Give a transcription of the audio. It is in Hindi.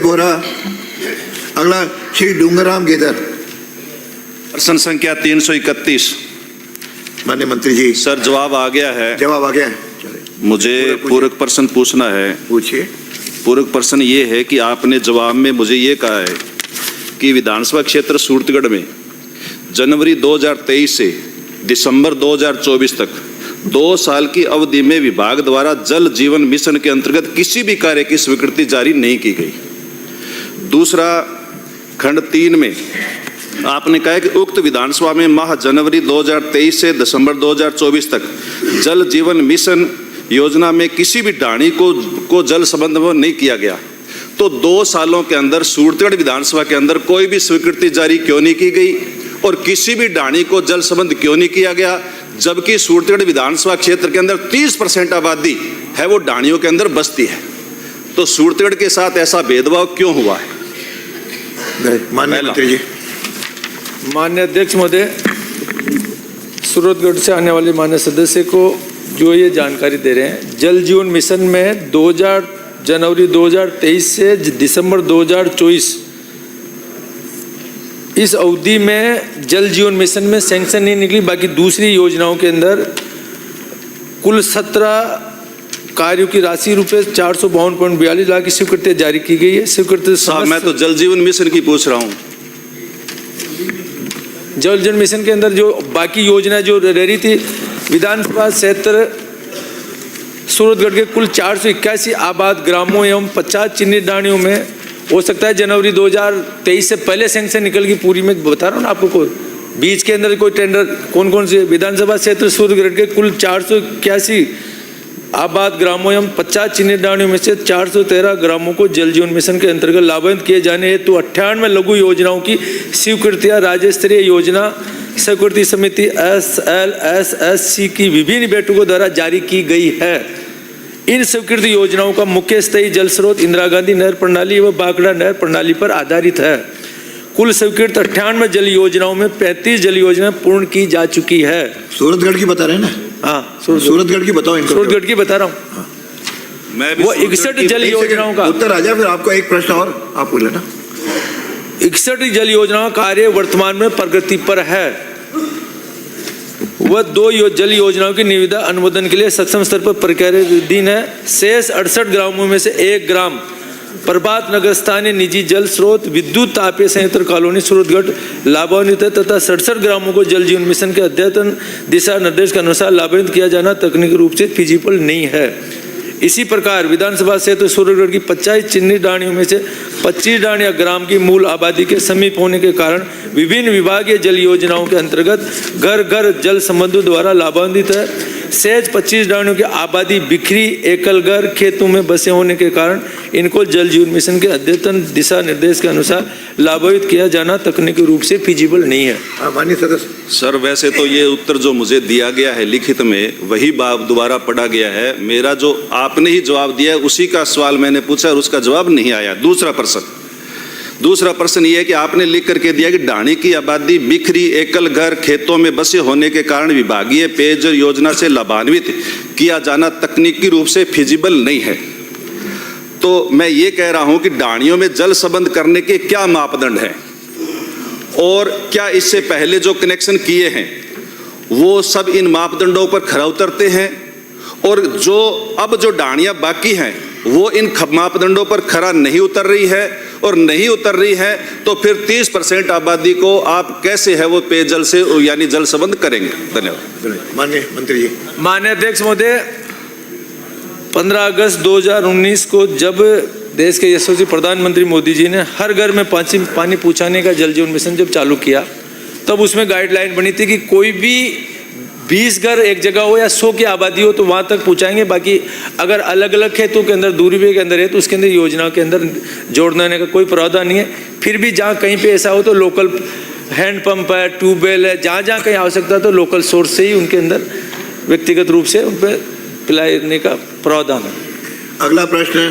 बोरा। अगला श्री डूंगराम गेदर। प्रश्न संख्या 331। माननीय मंत्री जी। सर जवाब आ गया है। जवाब आ गया है। मुझे पूरक प्रश्न पूछना है। पूछिए। पूरक प्रश्न ये है कि आपने जवाब में मुझे ये कहा है कि विधानसभा क्षेत्र सूरतगढ़ में जनवरी 2023 से दिसंबर 2024 तक 2 साल की अवधि में विभाग द्वारा जल जीवन मिशन के अंतर्गत किसी भी कार्य की स्वीकृति जारी नहीं की गई। दूसरा, खंड 3 में आपने कहा है कि उक्त विधानसभा में माह जनवरी 2023 से दिसंबर 2024 तक जल जीवन मिशन योजना में किसी भी ढाणी को जल संबंध में नहीं किया गया। तो 2 सालों के अंदर सूरतगढ़ विधानसभा के अंदर कोई भी स्वीकृति जारी क्यों नहीं की गई और किसी भी ढाणी को जल संबंध क्यों नहीं किया गया, जबकि सूरतगढ़ विधानसभा क्षेत्र के अंदर 30% आबादी है वो ढाणियों के अंदर बसती है। तो सूरतगढ़ के साथ ऐसा भेदभाव क्यों हुआ है? माननीय मंत्री जी। माननीय अध्यक्ष महोदय, सूरतगढ़ से आने वाले माननीय सदस्य को जो ये जानकारी दे रहे हैं, जल जीवन मिशन में जनवरी 2023 से दिसंबर 2024 इस अवधि में जल जीवन मिशन में सैंक्शन नहीं निकली। बाकी दूसरी योजनाओं के अंदर कुल 17 कार्यों की राशि रुपये 452.42 लाख की स्वीकृति जारी की गई है। स्वीकृति साहब मैं तो जल जीवन मिशन की पूछ रहा हूँ। जल जीवन मिशन के अंदर जो बाकी योजना जो रह रही थी, विधानसभा क्षेत्र सूरतगढ़ के कुल 481 आबाद ग्रामों एवं 50 चिन्हित ढाणियों में हो सकता है जनवरी 2023 से पहले सैंक्शन निकल गई पूरी। में बता रहा हूँ ना आपको, कोई बीच के अंदर कोई टेंडर कौन से विधानसभा क्षेत्र सूरतगढ़ के कुल 481 आबाद ग्रामों एवं 50 चिन्हित ढाणियों में से 413 ग्रामों को जल जीवन मिशन के अंतर्गत लाभान्वित किए जाने हेतु 98 लघु योजनाओं की स्वीकृतियां राज्य स्तरीय योजना स्वीकृति समिति SLSSC की विभिन्न बैठकों द्वारा जारी की गई है। इन स्वीकृति योजनाओं का मुख्य स्थायी जल स्रोत इंदिरा गांधी नहर प्रणाली व बागड़ा नहर प्रणाली पर आधारित है। कुल स्वीकृत 98 जल योजनाओं में 35 जल योजनाएं पूर्ण की जा चुकी है। सूरतगढ़ की बता रहे हैं ना? हाँ, सूरतगढ़ की बताओ। सूरतगढ़ की बता रहा हूँ। हाँ। मैं भी वो 61 जल योजनाओं का उत्तर आ जाए, फिर आपको एक प्रश्न और आप बोले ना। 61 जल योजनाओं का कार्य वर्तमान में प्रगति पर है। वह 2 जल योजनाओं की निविदा अनुमोदन के लिए सक्षम स्तर पर प्रक्रियाधीन है। शेष 68 ग्रामों में से 1 ग्राम प्रभात नगर स्थानीय निजी जल स्रोत विद्युत तापीय संयंत्र कॉलोनी सूरतगढ़ लाभान्वित है तथा 67 ग्रामों को जल जीवन मिशन के अद्यतन दिशा निर्देश के अनुसार लाभान्वित किया जाना तकनीकी रूप से फिजिबल नहीं है। इसी प्रकार विधानसभा क्षेत्र सूरतगढ़ की 50 चिन्हित ढाणियों में से 25 ढाणियां ग्राम की मूल आबादी के समीप होने के कारण विभिन्न विभागीय जल योजनाओं के अंतर्गत घर घर जल संबंधों द्वारा लाभान्वित है। शेष 25 ढाणियों की आबादी बिखरी एकल घर खेतों में बसे होने के कारण इनको जल जीवन मिशन के अद्यतन दिशा निर्देश के अनुसार लाभान्वित किया जाना तकनीकी रूप से फिजिबल नहीं है। माननीय सदस्य। सर वैसे तो ये उत्तर जो मुझे दिया गया है लिखित में वही बात दोबारा पढ़ा गया है। मेरा जो आपने ही जवाब दिया है उसी का सवाल मैंने पूछा और उसका जवाब नहीं आया। दूसरा प्रश्न ये है कि आपने लिख करके दिया कि ढाणी की आबादी बिखरी एकल घर खेतों में बसे होने के कारण विभागीय पेयजल योजना से लाभान्वित किया जाना तकनीकी रूप से फिजिबल नहीं है। तो मैं ये कह रहा हूं कि ढाणियों में जल संबंध करने के क्या मापदंड हैं और क्या इससे पहले जो कनेक्शन किए हैं वो सब इन मापदंडों पर खरा उतरते हैं और जो ढाणियां बाकी हैं वो इन मापदंडों पर खरा नहीं उतर रही है और नहीं उतर रही है तो फिर 30% आबादी को आप कैसे है वो पेयजल से यानी जल संबंध करेंगे? धन्यवाद। माननीय मंत्री जी। माननीय अध्यक्ष महोदय, 15 अगस्त 2019 को जब देश के यशस्वी प्रधानमंत्री मोदी जी ने हर घर में पानी पहुंचाने का जल जीवन मिशन जब चालू किया तब उसमें गाइडलाइन बनी थी कि कोई भी 20 घर एक जगह हो या 100 की आबादी हो तो वहाँ तक पहुँचाएंगे। बाकी अगर अलग अलग खेतों के अंदर दूरी के अंदर है तो उसके अंदर योजना के अंदर जोड़ने का कोई प्रावधान नहीं है। फिर भी जहाँ कहीं पे ऐसा हो तो लोकल हैंडपम्प है, ट्यूबवेल है, जहाँ जहाँ कहीं आवश्यकता तो लोकल सोर्स से ही उनके अंदर व्यक्तिगत रूप से उन पर पिलाने का प्रावधान है। अगला प्रश्न है